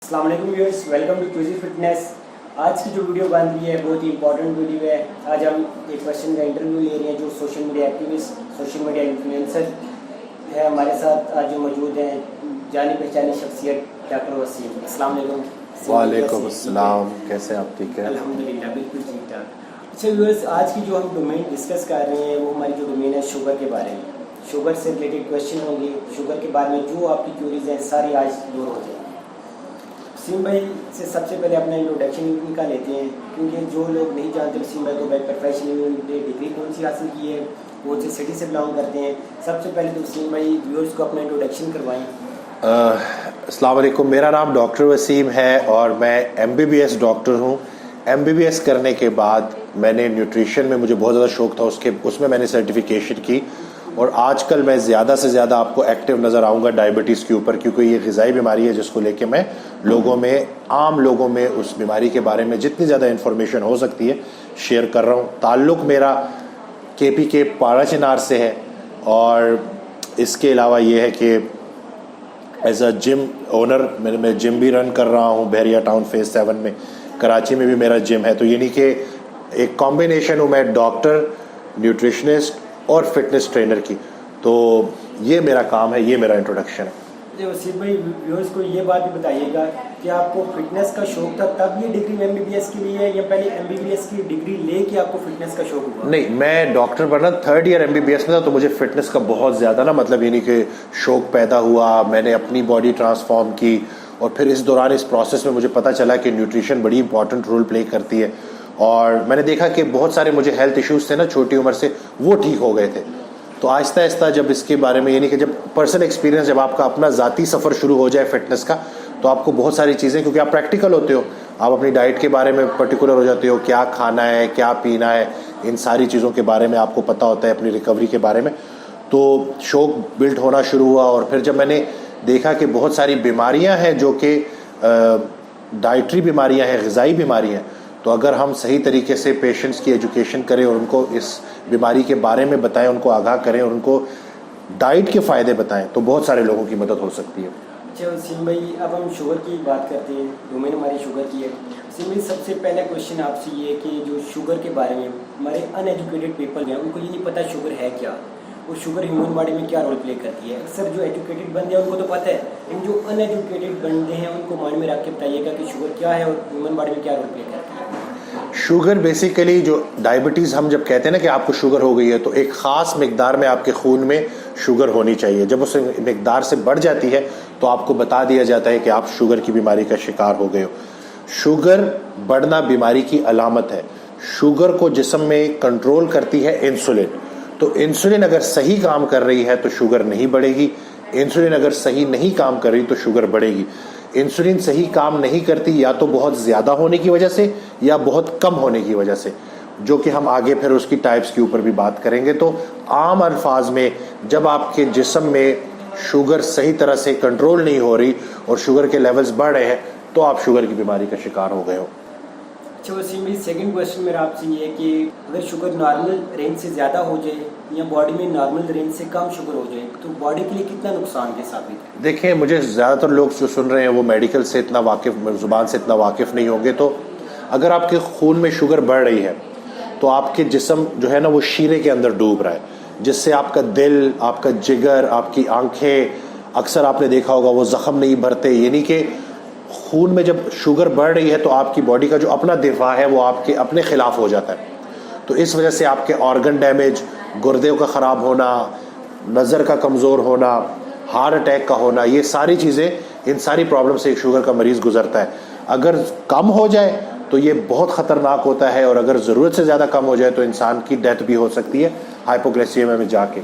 अस्सलाम वालेकुम viewers, welcome to क्यूजी fitness. आज की जो वीडियो बन रही है बहुत ही इंपॉर्टेंट वीडियो है। आज हम एक पर्सन का इंटरव्यू ले रहे हैं जो social media activist, social media influencer है। हमारे साथ आज जो मौजूद हैं जानी पहचानी शख्सियत डॉक्टर वसीम। अस्सलाम वालेकुम। वालेकुम अस्सलाम, कैसे आप? ठीक है, अल्हम्दुलिल्लाह, बिल्कुल ठीक ठाक। अच्छा व्यूअर्स, आज की जो हम डोमेन डिस्कस कर रहे हैं वो हमारी जो डोमेन है शुगर के बारे में। शुगर से रिलेटेड क्वेश्चन होंगे, शुगर के बारे में जो आपकी क्यूरीज हैं सारी आज दूर हो जाएंगी। वसीम भाई से सबसे पहले अपना इंट्रोडक्शन इनका लेते हैं, क्योंकि जो लोग नहीं जानते वसीम भाई को बाय प्रोफेशन इन्होंने डिग्री कौन सी हासिल की है, कौन सी सिटी से बिलोंग करते हैं। सबसे पहले तो वसीम भाई व्यूअर्स को अपना इंट्रोडक्शन करवाएं। अस्सलाम वालेकुम, मेरा नाम डॉक्टर वसीम है और मैं MBBS डॉक्टर हूँ। MBBS करने के बाद मैंने न्यूट्रिशन में मुझे बहुत ज़्यादा शौक था, उसमें मैंने सर्टिफिकेशन की और आजकल मैं ज़्यादा से ज़्यादा आपको एक्टिव नज़र आऊँगा डायबिटीज़ के ऊपर, क्योंकि ये ग़िज़ाई बीमारी है जिसको लेके मैं लोगों में, आम लोगों में उस बीमारी के बारे में जितनी ज़्यादा इन्फॉर्मेशन हो सकती है शेयर कर रहा हूँ। ताल्लुक़ मेरा KPK पाराचिनार से है और इसके अलावा ये है कि एज अ जिम ओनर मैं जिम भी रन कर रहा हूँ बहरिया टाउन फेज़ 7 में। कराची में भी मेरा जिम है, तो यानी कि एक कॉम्बिनेशन हूँ मैं डॉक्टर, न्यूट्रिशनिस्ट और फिटनेस ट्रेनर की। तो ये मेरा काम है, ये मेरा इंट्रोडक्शन है। वसीम भाई व्यूअर्स को ये बात भी बताइएगा कि आपको फिटनेस का शौक था तब ये डिग्री MBBS के लिए या पहले MBBS की डिग्री लेके आपको फिटनेस का शौक हुआ? नहीं, मैं डॉक्टर बना 3rd ईयर MBBS में था, तो मुझे फिटनेस का बहुत ज़्यादा ना मतलब यानी कि शौक पैदा हुआ। मैंने अपनी बॉडी ट्रांसफॉर्म की और फिर इस दौरान इस प्रोसेस में मुझे पता चला कि न्यूट्रिशन बड़ी इंपॉर्टेंट रोल प्ले करती है और मैंने देखा कि बहुत सारे मुझे हेल्थ इश्यूज़ थे ना छोटी उम्र से, वो ठीक हो गए थे। तो आहिस्ता आहिस्ता जब इसके बारे में यानी कि जब पर्सनल एक्सपीरियंस, जब आपका अपना ज़ाती सफ़र शुरू हो जाए फिटनेस का, तो आपको बहुत सारी चीज़ें, क्योंकि आप प्रैक्टिकल होते हो, आप अपनी डाइट के बारे में पर्टिकुलर हो जाते हो, क्या खाना है, क्या पीना है, इन सारी चीज़ों के बारे में आपको पता होता है, अपनी रिकवरी के बारे में। तो शौक बिल्ड होना शुरू हुआ और फिर जब मैंने देखा कि बहुत सारी बीमारियाँ हैं जो कि डाइटरी बीमारियाँ हैं, ग़िज़ाई बीमारियाँ हैं, तो अगर हम सही तरीके से पेशेंट्स की एजुकेशन करें और उनको इस बीमारी के बारे में बताएं, उनको आगाह करें और उनको डाइट के फ़ायदे बताएं, तो बहुत सारे लोगों की मदद हो सकती है। अच्छा वसीम भाई, अब हम शुगर की बात करते हैं, डोमेन हमारी शुगर की है। वसीम भाई सबसे पहला क्वेश्चन आपसे ये है कि जो शुगर के बारे में हमारे अनएजुकेटेड पीपल हैं उनको ये नहीं पता शुगर है क्या और शुगर ह्यूमन बॉडी में क्या रोल प्ले करती है। अक्सर जो एजुकेटेड बंदे हैं उनको तो पता है, लेकिन जो अनएजुकेटेड बंदे हैं उनको माइंड में रख के बताइएगा कि शुगर क्या है और ह्यूमन बॉडी में क्या रोल प्ले करती है। शुगर बेसिकली जो डायबिटीज़ हम जब कहते हैं ना कि आपको शुगर हो गई है, तो एक ख़ास मिकदार में आपके खून में शुगर होनी चाहिए। जब उस मिकदार से बढ़ जाती है तो आपको बता दिया जाता है कि आप शुगर की बीमारी का शिकार हो गए हो। शुगर बढ़ना बीमारी की अलामत है। शुगर को जिस्म में कंट्रोल करती है इंसुलिन, तो इंसुलिन अगर सही काम कर रही है तो शुगर नहीं बढ़ेगी, इंसुलिन अगर सही नहीं काम कर रही तो शुगर बढ़ेगी। इंसुलिन सही काम नहीं करती या तो बहुत ज़्यादा होने की वजह से या बहुत कम होने की वजह से, जो कि हम आगे फिर उसकी टाइप्स के ऊपर भी बात करेंगे। तो आम अल्फाज में जब आपके जिस्म में शुगर सही तरह से कंट्रोल नहीं हो रही और शुगर के लेवल्स बढ़ रहे हैं तो आप शुगर की बीमारी का शिकार हो गए हो। अच्छा वसीम भाई, सेकंड क्वेश्चन मेरा आपसे ये है कि अगर शुगर नॉर्मल रेंज से ज़्यादा हो जाए या बॉडी में नॉर्मल रेंज से कम शुगर हो जाए तो बॉडी के लिए कितना नुकसान के साबित है? देखिए, मुझे ज़्यादातर लोग जो सुन रहे हैं वो मेडिकल से इतना वाकिफ़, ज़ुबान से इतना वाकिफ़ नहीं होंगे। तो अगर आपके खून में शुगर बढ़ रही है तो आपके जिस्म जो है ना वो शीरे के अंदर डूब रहा है, जिससे आपका दिल, आपका जिगर, आपकी आंखें, अक्सर आपने देखा होगा वो ज़ख़म नहीं भरते। यानी कि खून में जब शुगर बढ़ रही है तो आपकी बॉडी का जो अपना दिफा है वो आपके अपने ख़िलाफ़ हो जाता है। तो इस वजह से आपके ऑर्गन डैमेज, गुर्दे का ख़राब होना, नज़र का कमज़ोर होना, हार्ट अटैक का होना, ये सारी चीज़ें, इन सारी प्रॉब्लम से एक शुगर का मरीज़ गुजरता है। अगर कम हो जाए तो ये बहुत ख़तरनाक होता है और अगर ज़रूरत से ज़्यादा कम हो जाए तो इंसान की डेथ भी हो सकती है हाइपोग्लाइसेमिया में जाके।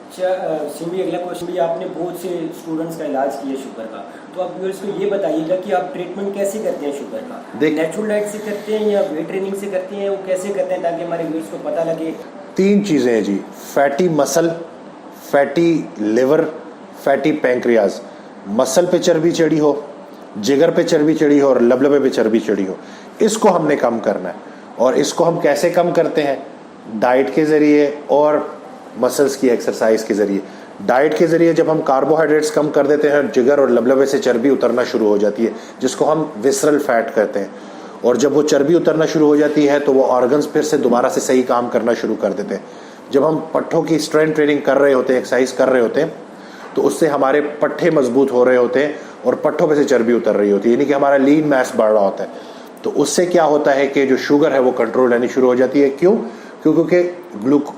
अच्छा सिमी, अगला क्वेश्चन भी, आपने बहुत से स्टूडेंट्स का इलाज किया शुगर का, तो आप व्यूअर्स को ये बताइएगा कि आप ट्रीटमेंट कैसे करते हैं शुगर का? नेचुरल डाइट से करते हैं या वेट ट्रेनिंग से करते हैं, वो कैसे करते हैं ताकि हमारे व्यूअर्स को पता लगे? 3 चीज़ें हैं जी, fatty muscle, fatty liver, fatty pancreas. Muscle पे चर्बी चढ़ी हो, जिगर पे चर्बी चढ़ी हो और लबलबे पे चर्बी चढ़ी हो, इसको हमने कम करना है। और इसको हम कैसे कम करते हैं? डाइट के ज़रिए और मसल्स की एक्सरसाइज के ज़रिए। डाइट के ज़रिए जब हम कार्बोहाइड्रेट्स कम कर देते हैं, जिगर और लबलबे से चर्बी उतरना शुरू हो जाती है, जिसको हम विसरल फैट कहते हैं। और जब वो चर्बी उतरना शुरू हो जाती है तो वो ऑर्गन्स फिर से दोबारा से सही काम करना शुरू कर देते हैं। जब हम पट्ठों की स्ट्रेंथ ट्रेनिंग कर रहे होते हैं, एक्सरसाइज कर रहे होते हैं, तो उससे हमारे पट्ठे मजबूत हो रहे होते हैं और पट्ठों पे से चर्बी उतर रही होती है, यानी कि हमारा लीन मैस बढ़ रहा होता है। तो उससे क्या होता है कि जो शुगर है वो कंट्रोल रहनी शुरू हो जाती है। क्यों? क्योंकि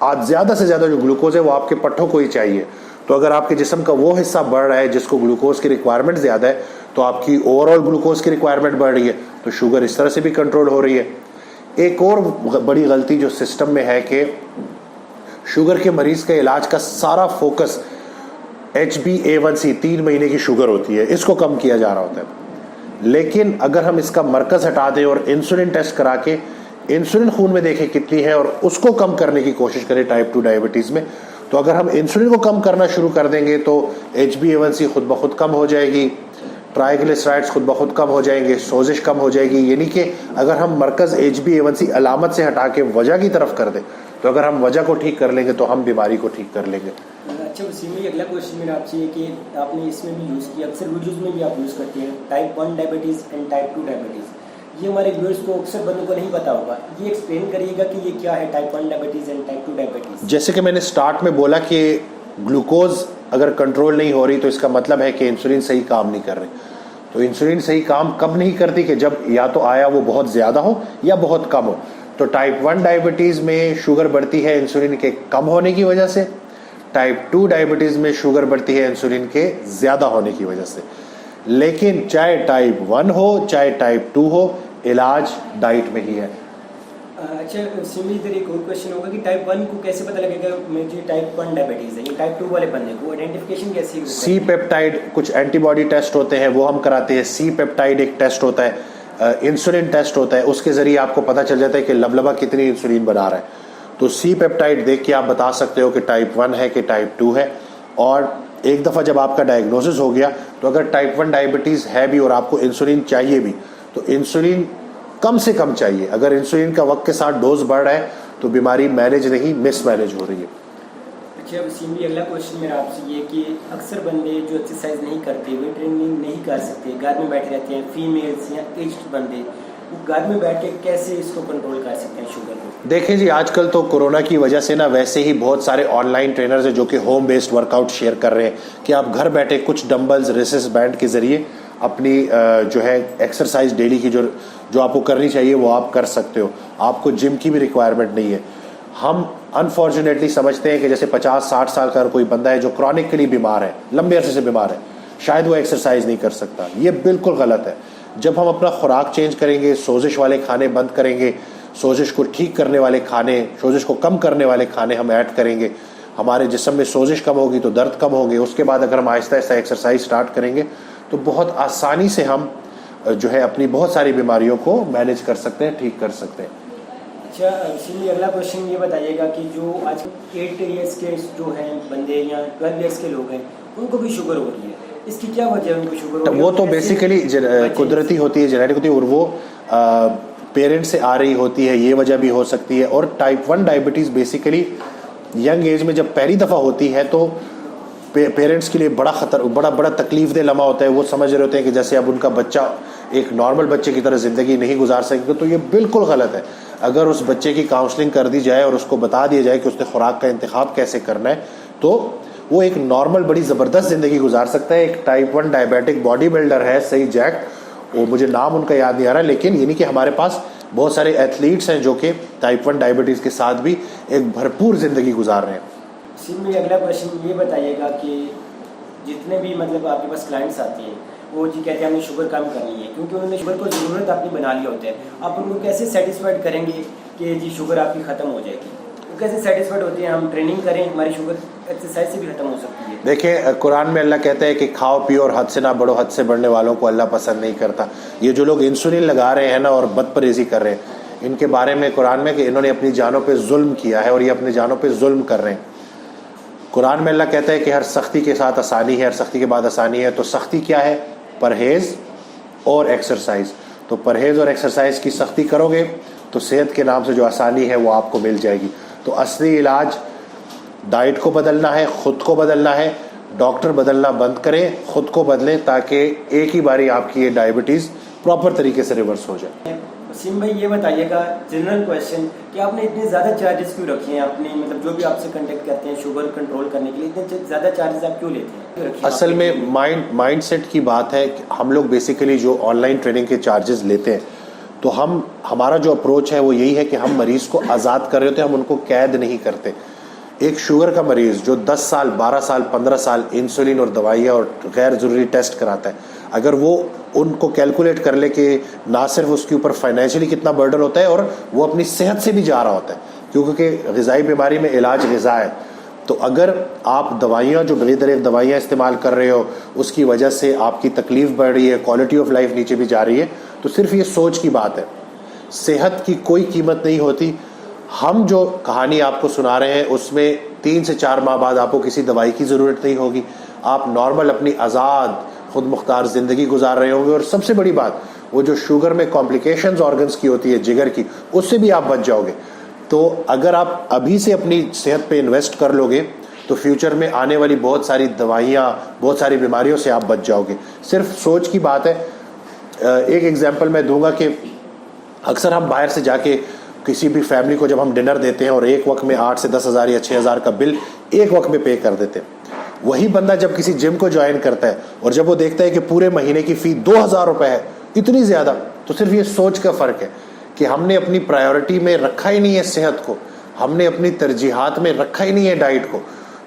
आज ज़्यादा से ज़्यादा जो ग्लूकोज है वो आपके पट्ठों को ही चाहिए। तो अगर आपके जिस्म का वो हिस्सा बढ़ रहा है जिसको ग्लूकोज की रिक्वायरमेंट ज़्यादा है, तो आपकी ओवरऑल ग्लूकोज की रिक्वायरमेंट बढ़ रही है, तो शुगर इस तरह से भी कंट्रोल हो रही है। एक और बड़ी गलती जो सिस्टम में है कि शुगर के मरीज के इलाज का सारा फोकस HbA1c 3 महीने की शुगर होती है, इसको कम किया जा रहा होता है। लेकिन अगर हम इसका मरकज हटा दें और इंसुलिन टेस्ट करा के इंसुलिन खून में देखें कितनी है और उसको कम करने की कोशिश करें टाइप 2 डायबिटीज़ में, तो अगर हम इंसुलिन को कम करना शुरू कर देंगे तो HbA1c खुद ब खुद कम हो जाएगी, ट्राइग्लिसराइड्स खुद ब खुद कम हो जाएंगे, सोजिश कम हो जाएगी। यानी कि अगर हम मरकज़ HbA1c अलामत से हटा के वजह की तरफ कर दें, तो अगर हम वजह को ठीक कर लेंगे तो हम बीमारी को ठीक कर लेंगे। अच्छा, उसी में अगला क्वेश्चन मेरा आपसे है कि आपने इसमें भी यूज़ किया, अक्सर वीडियोज़ में भी आप यूज़ करते हैं type 1 diabetes and type 2 diabetes. ये हमारे व्यूअर्स को अक्सर बंदों को नहीं पता होगा, ये एक्सप्लेन करिएगा कि ये क्या है type 1 diabetes and type 2 diabetes. जैसे कि मैंने स्टार्ट में बोला कि ग्लूकोज अगर कंट्रोल नहीं हो रही तो इसका मतलब है कि इंसुलिन सही काम नहीं कर रही। तो इंसुलिन सही काम कब नहीं करती? कि जब या तो आया वो बहुत ज़्यादा हो या बहुत कम हो। तो टाइप 1 डायबिटीज़ में शुगर बढ़ती है इंसुलिन के कम होने की वजह से, टाइप 2 डायबिटीज़ में शुगर बढ़ती है इंसुलिन के ज़्यादा होने की वजह से। लेकिन चाहे टाइप 1 हो चाहे टाइप 2 हो, इलाज डाइट में ही है। अच्छा, सिमिलर इधर एक और क्वेश्चन होगा कि टाइप 1 को कैसे पता लगेगा मुझे टाइप 1 डायबिटीज़ है, ये टाइप 2 वाले बंदे को आइडेंटिफिकेशन कैसे होगा? सी पेप्टाइड कुछ एंटीबॉडी टेस्ट होते हैं वो हम कराते हैं। सी पेप्टाइड एक टेस्ट होता है, इंसुलिन टेस्ट होता है, उसके ज़रिए आपको पता चल जाता है कि लबलबा कितनी इंसुलिन बना रहा है। तो सी पेप्टाइड देख के आप बता सकते हो कि टाइप 1 है कि टाइप 2 है। और एक दफ़ा जब आपका डायग्नोसिस हो गया तो अगर टाइप 1 डायबिटीज़ है भी और आपको इंसुलिन चाहिए भी, तो इंसुलिन कम से कम चाहिए। अगर इंसुलिन का वक्त के साथ डोज बढ़ रहा है तो बीमारी मैनेज नहीं, मिसमैनेज हो रही है। अच्छा, अब सिमिलर अगला क्वेश्चन मेरा आपसे ये कि अक्सर बंदे जो एक्सरसाइज नहीं करते, वेट ट्रेनिंग नहीं कर सकते, घर में बैठे रहते हैं, फीमेल्स या एज्ड बंदे, वो घर में बैठ के कैसे इसको कंट्रोल कर सकते हैं शुगर को? देखें जी, आजकल तो कोरोना की वजह से ना वैसे ही बहुत सारे ऑनलाइन ट्रेनर्स हैं जो कि होम बेस्ड वर्कआउट शेयर कर रहे हैं कि आप घर बैठे कुछ डंबल्स, रेसिस बैंड के ज़रिए अपनी जो है एक्सरसाइज डेली की जो आपको करनी चाहिए वो आप कर सकते हो। आपको जिम की भी रिक्वायरमेंट नहीं है। हम अनफॉर्चुनेटली समझते हैं कि जैसे 50-60 साल का कोई बंदा है जो क्रॉनिकली बीमार है, लंबे अरसे से बीमार है, शायद वो एक्सरसाइज नहीं कर सकता। ये बिल्कुल गलत है। जब हम अपना खुराक चेंज करेंगे, सोजिश वाले खाने बंद करेंगे, सोजिश को ठीक करने वाले खाने, सोजिश को कम करने वाले खाने हम ऐड करेंगे, हमारे जिस्म में सोजिश कम होगी तो दर्द कम होंगे। उसके बाद अगर हम आहिस्ता आहिस्ता एक्सरसाइज स्टार्ट करेंगे तो बहुत आसानी से हम जो है अपनी बहुत सारी बीमारियों को मैनेज कर सकते हैं, ठीक कर सकते हैं। अच्छा, इसीलिए अगला क्वेश्चन ये बताइएगा कि जो आज 8 ईयर्स के जो हैं बंदे या 12 ईयर्स के लोग हैं उनको भी शुगर हो रही है, इसकी क्या वजह है उनको शुगर हो रही है? वो तो बेसिकली कुदरती होती है, जेनेटिक होती है, और वो पेरेंट्स से आ रही होती है, ये वजह भी हो सकती है। और type 1 diabetes basically young age में जब पहली दफ़ा होती है तो पेरेंट्स के लिए बड़ा तकलीफ दे लम्हा होता है। वो समझ रहे होते हैं कि जैसे अब उनका बच्चा एक नॉर्मल बच्चे की तरह ज़िंदगी नहीं गुजार सकेगा, तो ये बिल्कुल गलत है। अगर उस बच्चे की काउंसलिंग कर दी जाए और उसको बता दिया जाए कि उसने खुराक का इंतखाब कैसे करना है, तो वो एक नॉर्मल बड़ी ज़बरदस्त ज़िंदगी गुजार सकता है। एक टाइप 1 डायबिटिक बॉडी बिल्डर है, सही जैक, वो मुझे नाम उनका याद नहीं आ रहा, लेकिन यानी कि हमारे पास बहुत सारे एथलीट्स हैं जो कि टाइप 1 डायबिटीज़ के साथ भी एक भरपूर ज़िंदगी गुजार रहे हैं। इसी में अगला क्वेश्चन ये बताइएगा कि जितने भी मतलब आपके पास क्लाइंट्स आते हैं वो जी कहते हैं हमें शुगर कम करनी है, क्योंकि उन्होंने शुगर को ज़रूरत अपनी बना लिया होता है। आप उनको कैसे सेटिस्फाइड करेंगे कि जी शुगर आपकी ख़त्म हो जाएगी? वो कैसे सेटिस्फाइड होते हैं? हम ट्रेनिंग करें, हमारी शुगर एक्सरसाइज से भी ख़त्म हो सकती है। देखिए, कुरान में अल्लाह कहता है कि खाओ पियो और हद से ना बढ़ो, हद से बढ़ने वालों को अल्लाह पसंद नहीं करता। ये जो लोग इंसुलिन लगा रहे हैं ना और बदपरहेज़ी कर रहे हैं, इनके बारे में कुरान में कि इन्होंने अपनी जानों पर जुल्म किया है और ये अपनी जानों पर जुल्म कर रहे हैं। कुरान में अल्लाह कहता है कि हर सख्ती के साथ आसानी है, हर सख्ती के बाद आसानी है। तो सख्ती क्या है? परहेज़ और एक्सरसाइज। तो परहेज़ और एक्सरसाइज की सख्ती करोगे तो सेहत के नाम से जो आसानी है वो आपको मिल जाएगी। तो असली इलाज डाइट को बदलना है, खुद को बदलना है, डॉक्टर बदलना बंद करें, खुद को बदलें, ताकि एक ही बारी आपकी ये डायबिटीज़ प्रॉपर तरीके से रिवर्स हो जाए। वसीम भाई ये बताइएगा, जनरल क्वेश्चन, कि आपने इतने ज़्यादा चार्जेस क्यों रखे हैं अपने, मतलब जो भी आपसे कांटेक्ट करते हैं शुगर कंट्रोल करने के लिए, इतने ज़्यादा चार्जेस आप क्यों लेते हैं? असल में माइंड सेट की बात है कि हम लोग बेसिकली जो ऑनलाइन ट्रेनिंग के चार्जेस लेते हैं, तो हमारा जो अप्रोच है वो यही है कि हम मरीज़ को आज़ाद कर रहे होते हैं, हम उनको कैद नहीं करते। एक शुगर का मरीज़ जो 10 साल 12 साल 15 साल इंसुलिन और दवाइयाँ और गैर ज़रूरी टेस्ट कराता है, अगर वो उनको कैलकुलेट कर ले कि ना सिर्फ उसके ऊपर फाइनेंशियली कितना बर्डन होता है और वो अपनी सेहत से भी जा रहा होता है, क्योंकि ग़िज़ाई बीमारी में इलाज ग़िज़ा है। तो अगर आप दवाइयाँ जो बेदरेक दवाइयाँ इस्तेमाल कर रहे हो, उसकी वजह से आपकी तकलीफ़ बढ़ रही है, क्वालिटी ऑफ लाइफ नीचे भी जा रही है, तो सिर्फ ये सोच की बात है। सेहत की कोई कीमत नहीं होती। हम जो कहानी आपको सुना रहे हैं उसमें 3 से 4 माह बाद आपको किसी दवाई की ज़रूरत नहीं होगी। आप नॉर्मल अपनी आज़ाद खुद मुख्तार ज़िंदगी गुजार रहे होंगे। और सबसे बड़ी बात, वो जो शुगर में कॉम्प्लिकेशंस ऑर्गन्स की होती है, जिगर की, उससे भी आप बच जाओगे। तो अगर आप अभी से अपनी सेहत पे इन्वेस्ट कर लोगे तो फ्यूचर में आने वाली बहुत सारी दवाइयाँ, बहुत सारी बीमारियों से आप बच जाओगे। सिर्फ सोच की बात है। एक एग्जांपल मैं दूंगा कि अक्सर हम बाहर से जाके किसी भी फैमिली को जब हम डिनर देते हैं और एक वक्त में 8 से 10 हज़ार या 6 हज़ार का बिल एक वक्त में पे कर देते हैं, वही बंदा जब किसी जिम को ज्वाइन करता है और जब वो देखता है कि पूरे महीने की फ़ी 2000 रुपये है, इतनी ज़्यादा, तो सिर्फ ये सोच का फ़र्क है कि हमने अपनी प्रायोरिटी में रखा ही नहीं है सेहत को, हमने अपनी तरजीहात में रखा ही नहीं है डाइट को।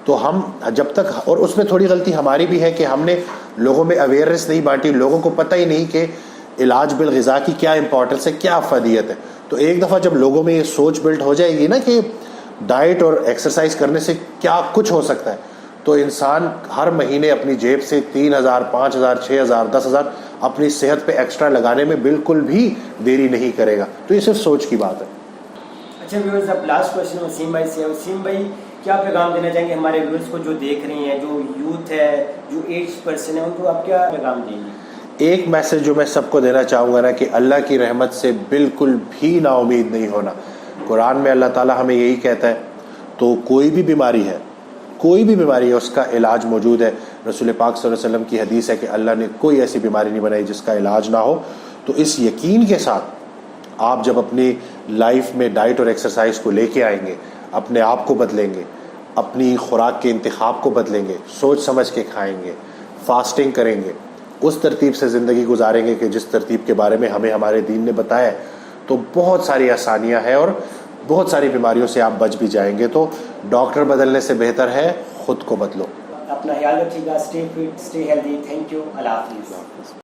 तो हम जब तक, और उसमें थोड़ी गलती हमारी भी है कि हमने लोगों में अवेयरनेस नहीं बांटी, लोगों को पता ही नहीं कि इलाज बिल ग़िज़ा की क्या इंपॉर्टेंस है, क्या अफादियत है। तो एक दफ़ा जब लोगों में ये सोच बिल्ड हो जाएगी ना कि डाइट और एक्सरसाइज करने से क्या कुछ हो सकता है, तो इंसान हर महीने अपनी जेब से 3000, 5000, 6000, 10,000 अपनी सेहत पे एक्स्ट्रा लगाने में बिल्कुल भी देरी नहीं करेगा। तो ये सिर्फ सोच की बात है। अच्छा व्यूअर्स, अब लास्ट क्वेश्चन वसीम भाई से। वसीम भाई, क्या पैगाम देना चाहेंगे हमारे व्यूअर्स को जो देख रहे हैं, जो यूथ है, जो एज पर्सन है, उनको आप क्या पैगाम देंगे? एक मैसेज जो मैं सबको देना चाहूँगा ना, कि अल्लाह की रहमत से बिल्कुल भी नाउमीद नहीं होना। कुरान में अल्लाह ताला हमें यही कहता है। तो कोई भी बीमारी है, कोई भी बीमारी है, उसका इलाज मौजूद है। रसूल पाक सल्लल्लाहु अलैहि वसल्लम की हदीस है कि अल्लाह ने कोई ऐसी बीमारी नहीं बनाई जिसका इलाज ना हो। तो इस यकीन के साथ आप जब अपनी लाइफ में डाइट और एक्सरसाइज को लेके आएंगे, अपने आप को बदलेंगे, अपनी खुराक के इंतखाब को बदलेंगे, सोच समझ के खाएंगे, फास्टिंग करेंगे, उस तरतीब से ज़िंदगी गुजारेंगे कि जिस तरतीब के बारे में हमें हमारे दीन ने बताया है, तो बहुत सारी आसानियां हैं और बहुत सारी बीमारियों से आप बच भी जाएंगे। तो डॉक्टर बदलने से बेहतर है खुद को बदलो। अपना ख्याल रखिएगा, stay fit, stay healthy. Thank you. अल्लाह हाफिज़।